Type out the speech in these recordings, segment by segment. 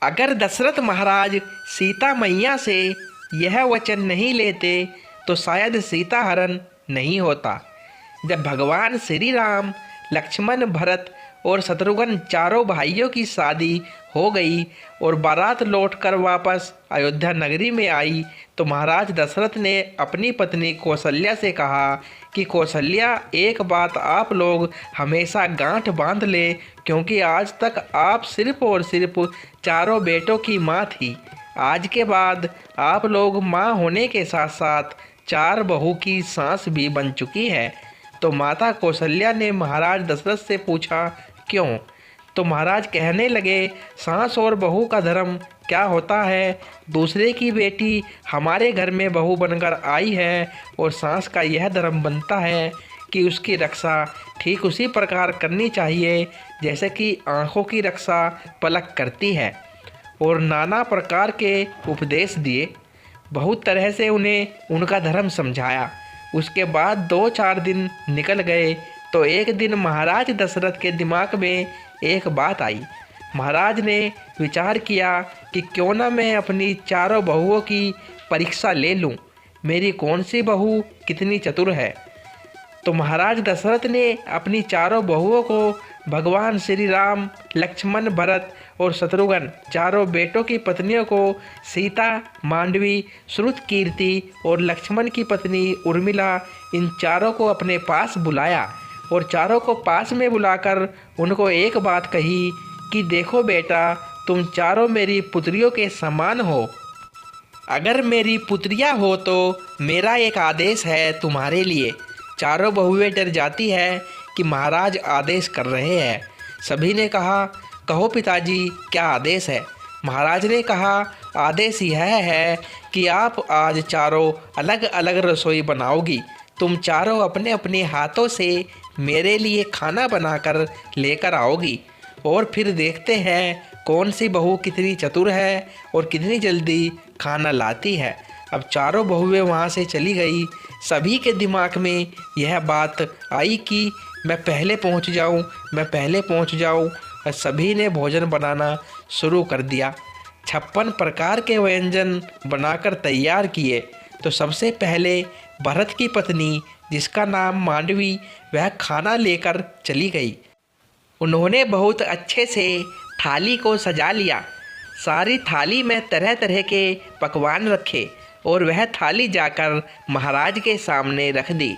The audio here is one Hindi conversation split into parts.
अगर दशरथ महाराज सीता मैया से यह वचन नहीं लेते तो शायद सीता हरण नहीं होता। जब भगवान श्री राम, लक्ष्मण, भरत और शत्रुघ्न चारों भाइयों की शादी हो गई और बारात लौटकर वापस अयोध्या नगरी में आई तो महाराज दशरथ ने अपनी पत्नी कौशल्या से कहा कि कौशल्या, एक बात आप लोग हमेशा गांठ बांध ले, क्योंकि आज तक आप सिर्फ और सिर्फ चारों बेटों की माँ थी। आज के बाद आप लोग माँ होने के साथ साथ चार बहू की सास भी बन चुकी है। तो माता कौशल्या ने महाराज दशरथ से पूछा, क्यों? तो महाराज कहने लगे, सास और बहू का धर्म क्या होता है? दूसरे की बेटी हमारे घर में बहू बनकर आई है और सास का यह धर्म बनता है कि उसकी रक्षा ठीक उसी प्रकार करनी चाहिए जैसे कि आँखों की रक्षा पलक करती है। और नाना प्रकार के उपदेश दिए, बहुत तरह से उन्हें उनका धर्म समझाया। उसके बाद 2-4 दिन निकल गए तो एक दिन महाराज दशरथ के दिमाग में एक बात आई। महाराज ने विचार किया कि क्यों ना मैं अपनी चारों बहुओं की परीक्षा ले लूं, मेरी कौन सी बहू कितनी चतुर है। तो महाराज दशरथ ने अपनी चारों बहुओं को भगवान श्री राम, लक्ष्मण, भरत और शत्रुघ्न चारों बेटों की पत्नियों को सीता, मांडवी, श्रुतकीर्ति और लक्ष्मण की पत्नी उर्मिला, इन चारों को अपने पास बुलाया और चारों को पास में बुलाकर उनको एक बात कही कि देखो बेटा, तुम चारों मेरी पुत्रियों के समान हो। अगर मेरी पुत्रियां हो तो मेरा एक आदेश है तुम्हारे लिए। चारों बहुएं डर जाती है कि महाराज आदेश कर रहे हैं। सभी ने कहा, कहो पिताजी, क्या आदेश है? महाराज ने कहा, आदेश यह है कि आप आज चारों अलग अलग रसोई बनाओगी। तुम चारों अपने अपने हाथों से मेरे लिए खाना बनाकर लेकर आओगी और फिर देखते हैं कौन सी बहू कितनी चतुर है और कितनी जल्दी खाना लाती है। अब चारों बहुएं वहाँ से चली गई। सभी के दिमाग में यह बात आई कि मैं पहले पहुँच जाऊँ और सभी ने भोजन बनाना शुरू कर दिया। 56 प्रकार के व्यंजन बनाकर तैयार किए। तो सबसे पहले भरत की पत्नी, जिसका नाम मांडवी, वह खाना लेकर चली गई। उन्होंने बहुत अच्छे से थाली को सजा लिया। सारी थाली में तरह तरह के पकवान रखे और वह थाली जाकर महाराज के सामने रख दी।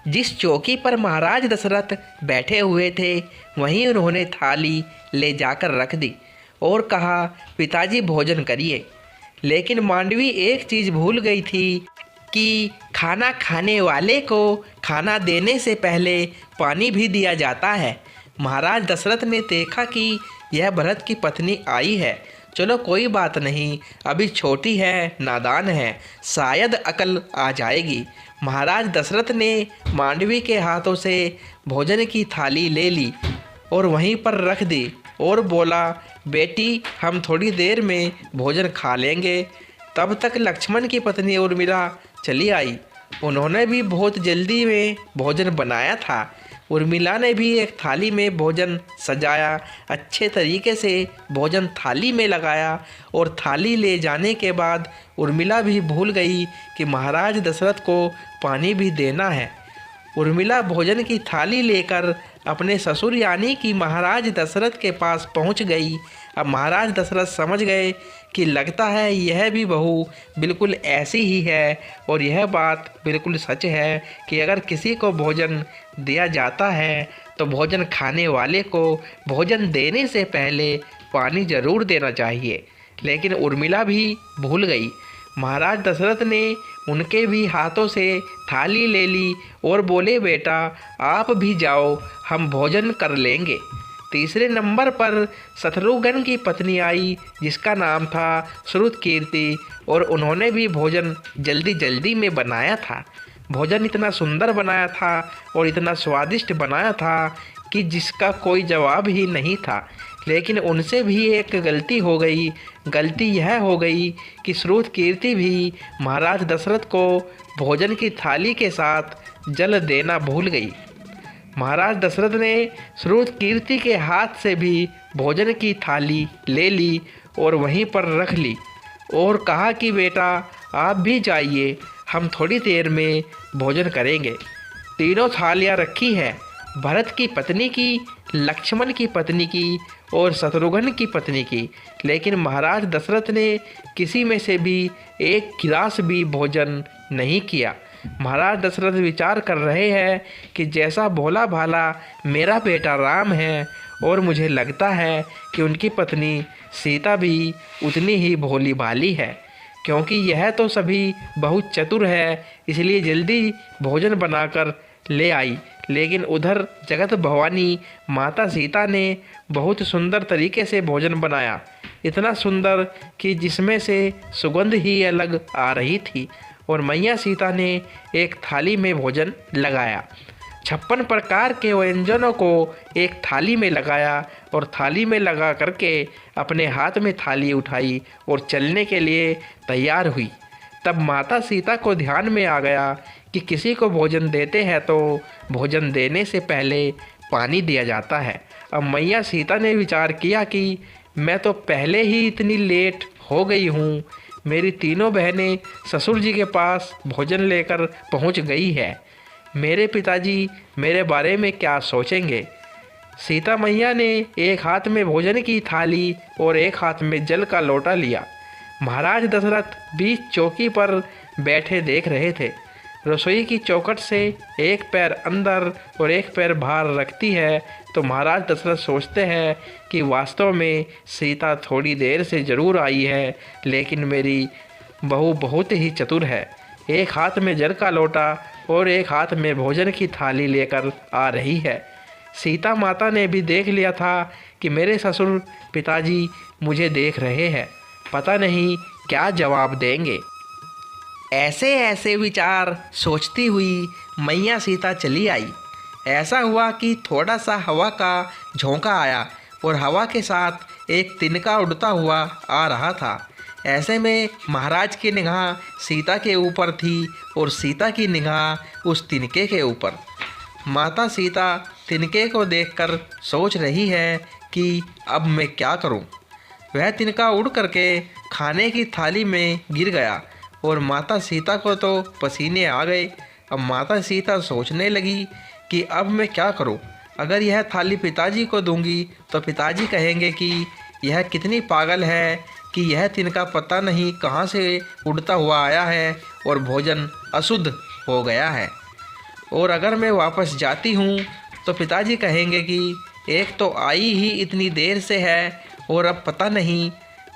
जिस चौकी पर महाराज दशरथ बैठे हुए थे वहीं उन्होंने थाली ले जाकर रख दी और कहा, पिताजी भोजन करिए। लेकिन मांडवी एक चीज़ भूल गई थी कि खाना खाने वाले को खाना देने से पहले पानी भी दिया जाता है। महाराज दशरथ ने देखा कि यह भरत की पत्नी आई है, चलो कोई बात नहीं, अभी छोटी है, नादान है, शायद अकल आ जाएगी। महाराज दशरथ ने मांडवी के हाथों से भोजन की थाली ले ली और वहीं पर रख दी और बोला, बेटी, हम थोड़ी देर में भोजन खा लेंगे। तब तक लक्ष्मण की पत्नी उर्मिला चली आई। उन्होंने भी बहुत जल्दी में भोजन बनाया था। उर्मिला ने भी एक थाली में भोजन सजाया, अच्छे तरीके से भोजन थाली में लगाया और थाली ले जाने के बाद उर्मिला भी भूल गई कि महाराज दशरथ को पानी भी देना है। उर्मिला भोजन की थाली लेकर अपने ससुर यानी कि महाराज दशरथ के पास पहुंच गई। अब महाराज दशरथ समझ गए कि लगता है यह भी बहू बिल्कुल ऐसी ही है और यह बात बिल्कुल सच है कि अगर किसी को भोजन दिया जाता है तो भोजन खाने वाले को भोजन देने से पहले पानी ज़रूर देना चाहिए। लेकिन उर्मिला भी भूल गई। महाराज दशरथ ने उनके भी हाथों से थाली ले ली और बोले, बेटा आप भी जाओ, हम भोजन कर लेंगे। तीसरे नंबर पर शत्रुघ्न की पत्नी आई, जिसका नाम था श्रुतकीर्ति, और उन्होंने भी भोजन जल्दी जल्दी में बनाया था। भोजन इतना सुंदर बनाया था और इतना स्वादिष्ट बनाया था कि जिसका कोई जवाब ही नहीं था। लेकिन उनसे भी एक गलती हो गई। गलती यह हो गई कि श्रुतकीर्ति भी महाराज दशरथ को भोजन की थाली के साथ जल देना भूल गई। महाराज दशरथ ने श्रुतकीर्ति के हाथ से भी भोजन की थाली ले ली और वहीं पर रख ली और कहा कि बेटा आप भी जाइए, हम थोड़ी देर में भोजन करेंगे। तीनों थालियाँ रखी है, भरत की पत्नी की, लक्ष्मण की पत्नी की और शत्रुघ्न की पत्नी की, लेकिन महाराज दशरथ ने किसी में से भी एक गिलास भी भोजन नहीं किया। महाराज दशरथ विचार कर रहे हैं कि जैसा भोला भाला मेरा बेटा राम है और मुझे लगता है कि उनकी पत्नी सीता भी उतनी ही भोली भाली है, क्योंकि यह तो सभी बहुत चतुर है, इसलिए जल्दी भोजन बनाकर ले आई। लेकिन उधर जगत भवानी माता सीता ने बहुत सुंदर तरीके से भोजन बनाया, इतना सुंदर कि जिसमें से सुगंध ही अलग आ रही थी। और मैया सीता ने एक थाली में भोजन लगाया, 56 प्रकार के व्यंजनों को एक थाली में लगाया और थाली में लगा करके अपने हाथ में थाली उठाई और चलने के लिए तैयार हुई। तब माता सीता को ध्यान में आ गया कि किसी को भोजन देते हैं तो भोजन देने से पहले पानी दिया जाता है। अब मैया सीता ने विचार किया कि मैं तो पहले ही इतनी लेट हो गई हूँ, मेरी तीनों बहनें ससुर जी के पास भोजन लेकर पहुँच गई है, मेरे पिताजी मेरे बारे में क्या सोचेंगे। सीता मैया ने एक हाथ में भोजन की थाली और एक हाथ में जल का लोटा लिया। महाराज दशरथ बीच चौकी पर बैठे देख रहे थे। रसोई की चौखट से एक पैर अंदर और एक पैर बाहर रखती है तो महाराज दशरथ सोचते हैं कि वास्तव में सीता थोड़ी देर से ज़रूर आई है, लेकिन मेरी बहू बहुत ही चतुर है। एक हाथ में जल का लोटा और एक हाथ में भोजन की थाली लेकर आ रही है। सीता माता ने भी देख लिया था कि मेरे ससुर पिताजी मुझे देख रहे हैं, पता नहीं क्या जवाब देंगे। ऐसे ऐसे विचार सोचती हुई मैया सीता चली आई। ऐसा हुआ कि थोड़ा सा हवा का झोंका आया और हवा के साथ एक तिनका उड़ता हुआ आ रहा था। ऐसे में महाराज की निगाह सीता के ऊपर थी और सीता की निगाह उस तिनके के ऊपर। माता सीता तिनके को देखकर सोच रही है कि अब मैं क्या करूं। वह तिनका उड़ करके खाने की थाली में गिर गया और माता सीता को तो पसीने आ गए। अब माता सीता सोचने लगी कि अब मैं क्या करूं। अगर यह थाली पिताजी को दूंगी तो पिताजी कहेंगे कि यह कितनी पागल है कि यह तिनका पता नहीं कहाँ से उड़ता हुआ आया है और भोजन अशुद्ध हो गया है। और अगर मैं वापस जाती हूँ तो पिताजी कहेंगे कि एक तो आई ही इतनी देर से है और अब पता नहीं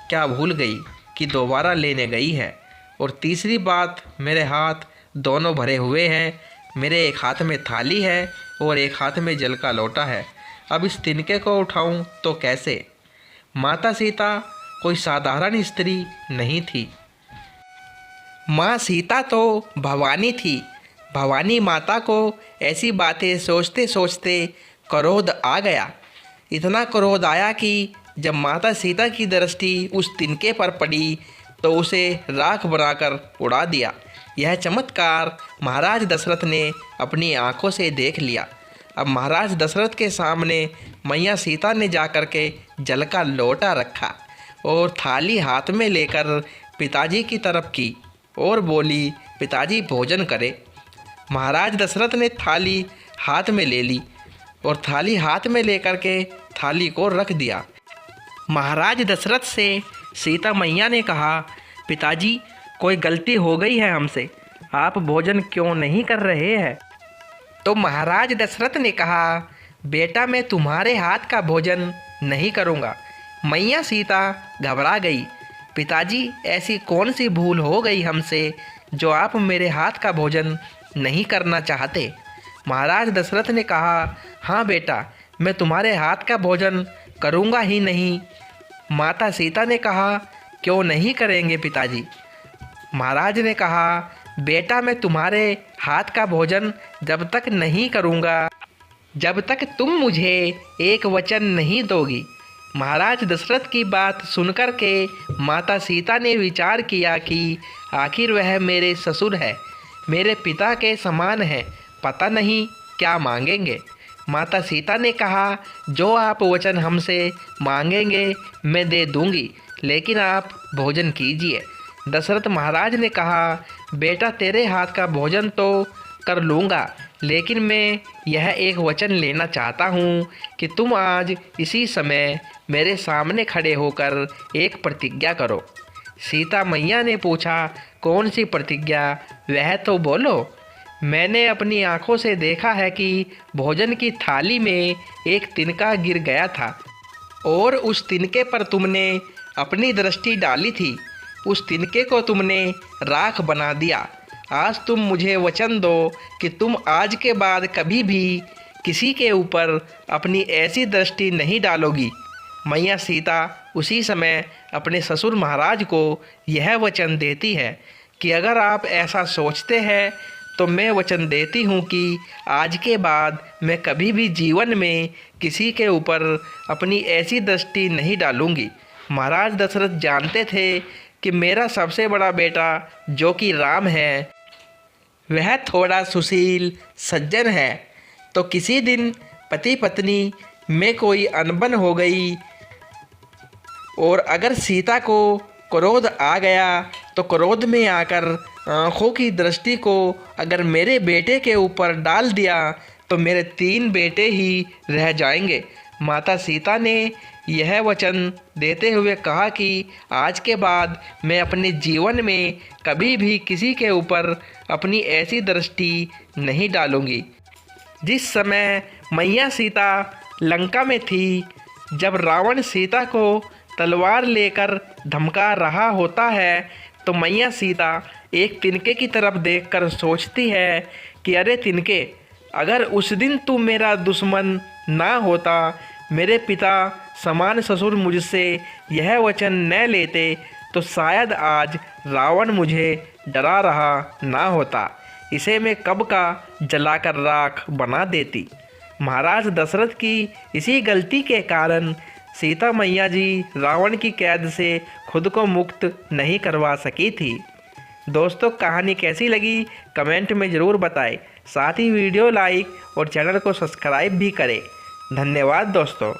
क्या भूल गई कि दोबारा लेने गई है। और तीसरी बात, मेरे हाथ दोनों भरे हुए हैं, मेरे एक हाथ में थाली है और एक हाथ में जल का लोटा है। अब इस तिनके को उठाऊं तो कैसे। माता सीता कोई साधारण स्त्री नहीं थी, माँ सीता तो भवानी थी। भवानी माता को ऐसी बातें सोचते सोचते क्रोध आ गया। इतना क्रोध आया कि जब माता सीता की दृष्टि उस तिनके पर पड़ी तो उसे राख बनाकर उड़ा दिया। यह चमत्कार महाराज दशरथ ने अपनी आंखों से देख लिया। अब महाराज दशरथ के सामने मैया सीता ने जाकर के जल का लोटा रखा और थाली हाथ में लेकर पिताजी की तरफ की और बोली, पिताजी भोजन करें। महाराज दशरथ ने थाली हाथ में ले ली और थाली हाथ में लेकर के थाली को रख दिया। महाराज दशरथ से सीता मैया ने कहा, पिताजी कोई गलती हो गई है हमसे, आप भोजन क्यों नहीं कर रहे हैं। तो महाराज दशरथ ने कहा, बेटा मैं तुम्हारे हाथ का भोजन नहीं करूँगा। मैया सीता घबरा गई, पिताजी ऐसी कौन सी भूल हो गई हमसे जो आप मेरे हाथ का भोजन नहीं करना चाहते। महाराज दशरथ ने कहा, हाँ बेटा मैं तुम्हारे हाथ का भोजन करूँगा ही नहीं। माता सीता ने कहा, क्यों नहीं करेंगे पिताजी। महाराज ने कहा, बेटा मैं तुम्हारे हाथ का भोजन जब तक नहीं करूँगा जब तक तुम मुझे एक वचन नहीं दोगी। महाराज दशरथ की बात सुनकर के माता सीता ने विचार किया कि आखिर वह मेरे ससुर है, मेरे पिता के समान है, पता नहीं क्या मांगेंगे। माता सीता ने कहा, जो आप वचन हमसे मांगेंगे मैं दे दूंगी, लेकिन आप भोजन कीजिए। दशरथ महाराज ने कहा, बेटा तेरे हाथ का भोजन तो कर लूँगा, लेकिन मैं यह एक वचन लेना चाहता हूँ कि तुम आज इसी समय मेरे सामने खड़े होकर एक प्रतिज्ञा करो। सीता मैया ने पूछा, कौन सी प्रतिज्ञा, वह तो बोलो। मैंने अपनी आंखों से देखा है कि भोजन की थाली में एक तिनका गिर गया था और उस तिनके पर तुमने अपनी दृष्टि डाली थी। उस तिनके को तुमने राख बना दिया। आज तुम मुझे वचन दो कि तुम आज के बाद कभी भी किसी के ऊपर अपनी ऐसी दृष्टि नहीं डालोगी। मैया सीता उसी समय अपने ससुर महाराज को यह वचन देती है कि अगर आप ऐसा सोचते हैं तो मैं वचन देती हूँ कि आज के बाद मैं कभी भी जीवन में किसी के ऊपर अपनी ऐसी दृष्टि नहीं डालूँगी। महाराज दशरथ जानते थे कि मेरा सबसे बड़ा बेटा जो कि राम है वह थोड़ा सुशील सज्जन है, तो किसी दिन पति पत्नी में कोई अनबन हो गई और अगर सीता को क्रोध आ गया तो क्रोध में आकर आँखों की दृष्टि को अगर मेरे बेटे के ऊपर डाल दिया तो मेरे 3 बेटे ही रह जाएंगे। माता सीता ने यह वचन देते हुए कहा कि आज के बाद मैं अपने जीवन में कभी भी किसी के ऊपर अपनी ऐसी दृष्टि नहीं डालूंगी। जिस समय मैया सीता लंका में थी, जब रावण सीता को तलवार लेकर धमका रहा होता है, तो मैया सीता एक तिनके की तरफ देखकर सोचती है कि अरे तिनके, अगर उस दिन तू मेरा दुश्मन ना होता, मेरे पिता समान ससुर मुझसे यह वचन न लेते, तो शायद आज रावण मुझे डरा रहा ना होता, इसे मैं कब का जलाकर राख बना देती। महाराज दशरथ की इसी गलती के कारण सीता मैया जी रावण की कैद से खुद को मुक्त नहीं करवा सकी थी। दोस्तों, कहानी कैसी लगी कमेंट में ज़रूर बताएं। साथ ही वीडियो लाइक और चैनल को सब्सक्राइब भी करें। धन्यवाद दोस्तों।